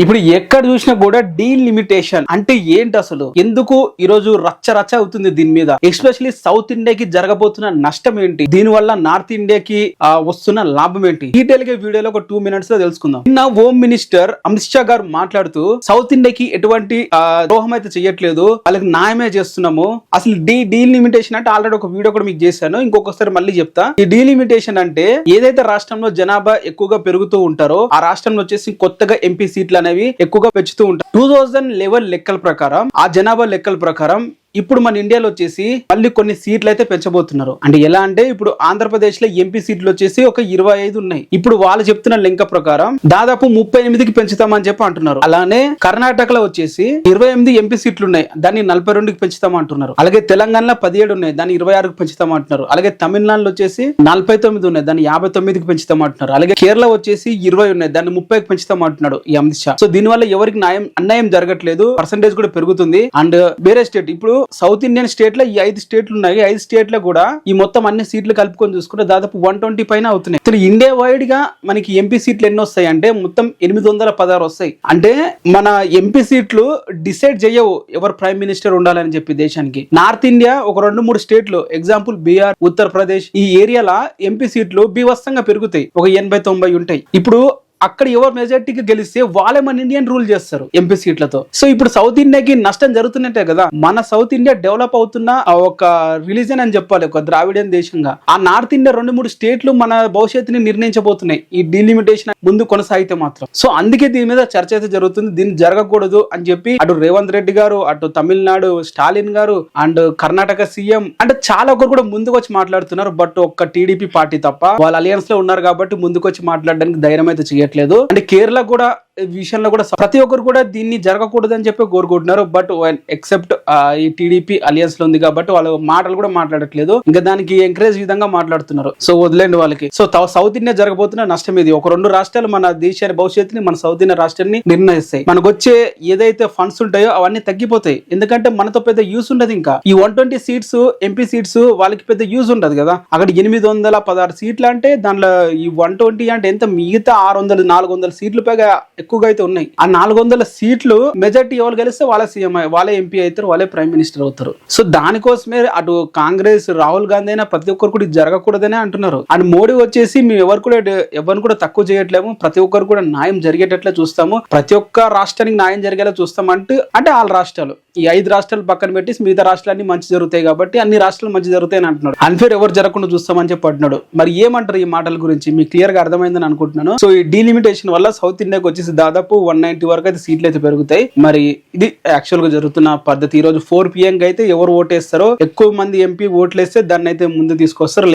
ఇప్పుడు ఎక్కడ చూసినా కూడా డీలిమిటేషన్ అంటే ఏంటి అసలు, ఎందుకు ఈరోజు రచ్చ రచ్చ అవుతుంది దీని మీద, ఎస్పెషల్లీ సౌత్ ఇండియాకి జరగబోతున్న నష్టం ఏంటి, దీని వల్ల నార్త్ ఇండియాకి వస్తున్న లాభం ఏంటి, డీటెయిల్ గా వీడియోలో ఒక 2 minutes లో తెలుసుకుందాం. నిన్న హోమ్ మినిస్టర్ అమిత్ షా గారు మాట్లాడుతూ సౌత్ ఇండియాకి ఎటువంటి ద్రోహం అయితే చేయట్లేదు, వాళ్ళకి న్యాయమే చేస్తున్నాము. అసలు డీలిమిటేషన్ అంటే ఆల్రెడీ ఒక వీడియో కూడా మీకు చేశాను, ఇంకొకసారి మళ్ళీ చెప్తా. ఈ డీలిమిటేషన్ అంటే ఏదైతే రాష్ట్రంలో జనాభా ఎక్కువగా పెరుగుతూ ఉంటారో ఆ రాష్ట్రంలో వచ్చేసి కొత్తగా ఎంపీ సీట్లు అనేవి ఎక్కువగా పెంచుతూ ఉంటారు. 2011 లెక్కల ప్రకారం, ఆ జనాభా లెక్కల ప్రకారం ఇప్పుడు మన ఇండియాలో వచ్చేసి మళ్ళీ కొన్ని సీట్లు అయితే పెంచబోతున్నారు. అంటే ఎలా అంటే ఇప్పుడు ఆంధ్రప్రదేశ్ లో ఎంపీ సీట్లు వచ్చేసి ఒక 25 ఉన్నాయి. ఇప్పుడు వాళ్ళు చెప్తున్న లెక్క ప్రకారం దాదాపు 38కి పెంచుతామని చెప్పి అంటున్నారు. అలానే కర్ణాటకలో వచ్చేసి 28 ఎంపీ సీట్లు ఉన్నాయి, దాన్ని 42కి పెంచుతామంటున్నారు. అలాగే తెలంగాణలో 17 ఉన్నాయి, దాన్ని 26కి పెంచుతామంటున్నారు. అలాగే తమిళనాడులో వచ్చేసి 49 ఉన్నాయి, దాన్ని 59కి పెంచుతామంటున్నారు. అలాగే కేరళ వచ్చేసి 20 ఉన్నాయి, దాన్ని 30కి పెంచుతామంటున్నాడు ఈ అమిత్ షా. సో దీని వల్ల ఎవరికి అన్యాయం జరగట్లేదు, పర్సెంటేజ్ కూడా పెరుగుతుంది. అండ్ వేరే స్టేట్, ఇప్పుడు సౌత్ ఇండియన్ స్టేట్ లో ఈ 5 స్టేట్లు ఉన్నాయి, 5 స్టేట్ లో కూడా ఈ మొత్తం అన్ని సీట్లు కలుపుకొని చూసుకుంటే దాదాపు 120 పైన అవుతున్నాయి. అసలు ఇండియా వైడ్ గా మనకి ఎంపీ సీట్లు ఎన్ని వస్తాయి అంటే మొత్తం 816 వస్తాయి. అంటే మన ఎంపీ సీట్లు డిసైడ్ చేయవు ఎవరు ప్రైమ్ మినిస్టర్ ఉండాలని చెప్పి దేశానికి. నార్త్ ఇండియా ఒక 2-3 స్టేట్లు, ఎగ్జాంపుల్ బీహార్, ఉత్తరప్రదేశ్, ఈ ఏరియాలో ఎంపీ సీట్లు బీభత్సంగా పెరుగుతాయి, ఒక 80-90 ఉంటాయి. ఇప్పుడు అక్కడ ఎవరు మెజార్టీకి గెలిస్తే వాళ్ళే మన ఇండియన్ రూల్ చేస్తారు ఎంపీ సీట్లతో. సో ఇప్పుడు సౌత్ ఇండియాకి నష్టం జరుగుతున్నట్టే కదా. మన సౌత్ ఇండియా డెవలప్ అవుతున్న ఒక రిలీజన్ అని చెప్పాలి, ఒక ద్రావిడియన్ దేశంగా. ఆ నార్త్ ఇండియా 2-3 స్టేట్లు మన భవిష్యత్తుని నిర్ణయించబోతున్నాయి ఈ డీలిమిటేషన్ ముందు కొనసాగితే మాత్రం. సో అందుకే దీని మీద చర్చ అయితే జరుగుతుంది. దీన్ని జరగకూడదు అని చెప్పి అటు రేవంత్ రెడ్డి గారు, అటు తమిళనాడు స్టాలిన్ గారు, అండ్ కర్ణాటక సీఎం అంటే చాలా ఒకరు కూడా ముందుకు వచ్చి మాట్లాడుతున్నారు. బట్ ఒక్క టీడీపీ పార్టీ తప్ప వాళ్ళు అలయన్స్ లో ఉన్నారు కాబట్టి ముందుకు వచ్చి మాట్లాడడానికి ధైర్యం అయితే చేయట్లేదు. అంటే కేరళ కూడా విషయంలో కూడా ప్రతి ఒక్కరు కూడా దీన్ని జరగకూడదని చెప్పి కోరుకుంటున్నారు. బట్ ఎక్సెప్ట్ ఈ టీడీపీ అలియన్స్ లో ఉంది కాబట్టి వాళ్ళు మాటలు కూడా మాట్లాడట్లేదు, ఇంకా దానికి ఎంకరేజ్ విధంగా మాట్లాడుతున్నారు. సో వదిలేండి వాళ్ళకి. సో సౌత్ ఇండియా జరగబోతున్న నష్టం ఇది. ఒక 2 రాష్ట్రాలు మన దేశాన్ని భవిష్యత్తుని, మన సౌత్ ఇండియా రాష్ట్రాన్ని నిర్ణయిస్తాయి. మనకు వచ్చే ఏదైతే ఫండ్స్ ఉంటాయో అవన్నీ తగ్గిపోతాయి, ఎందుకంటే మనతో పెద్ద యూస్ ఉండదు. ఇంకా ఈ 120 సీట్స్ ఎంపీ సీట్స్ వాళ్ళకి పెద్ద యూజ్ ఉండదు కదా. అక్కడ 816 సీట్లు అంటే దాంట్లో ఈ 120 అంటే ఎంత, మిగతా 600-400 సీట్లు పైగా ఎక్కువగా అయితే ఉన్నాయి. ఆ 400 సీట్లు మెజార్టీ ఎవరు గెలిస్తే వాళ్ళే సీఎం, వాళ్ళే ఎంపీ అవుతారు, వాళ్ళే ప్రైమ్ మినిస్టర్ అవుతారు. సో దానికోసమే అటు కాంగ్రెస్, రాహుల్ గాంధీ అయినా ప్రతి ఒక్కరు కూడా జరగకూడదనే అంటున్నారు. అండ్ మోడీ వచ్చేసి మేము ఎవరిని కూడా తక్కువ చేయట్లేము, ప్రతి ఒక్కరు కూడా న్యాయం జరిగేటట్లే చూస్తాము, ప్రతి ఒక్క రాష్ట్రానికి న్యాయం జరిగేలా చూస్తాం అంటే వాళ్ళ రాష్ట్రాలు, ఈ 5 రాష్ట్రాలు పక్కన పెట్టి మిగతా రాష్ట్రాలన్నీ మంచి జరుగుతాయి కాబట్టి అన్ని రాష్ట్రాలు మంచి జరుగుతాయని అంటున్నాడు. అన్ఫేర్ ఎవరు జరగకుండా చూస్తామని చెప్పి అంటున్నాడు. మరి ఏమంటారు ఈ మాటల గురించి, మీకు క్లియర్ గా అర్థమైందని అనుకుంటున్నాను. సో ఈ డీలిమిటేషన్ వల్ల సౌత్ ఇండియాకి వచ్చేసి దాదాపు 190 వరకు అయితే సీట్లు అయితే పెరుగుతాయి. మరి ఇది యాక్చువల్ గా జరుగుతున్న పద్ధతి. ఈ రోజు 4 PM అయితే ఎవరు ఓటేస్తారో, ఎక్కువ మంది ఎంపీ ఓట్లేస్తే దాన్ని అయితే ముందు తీసుకొస్తారు.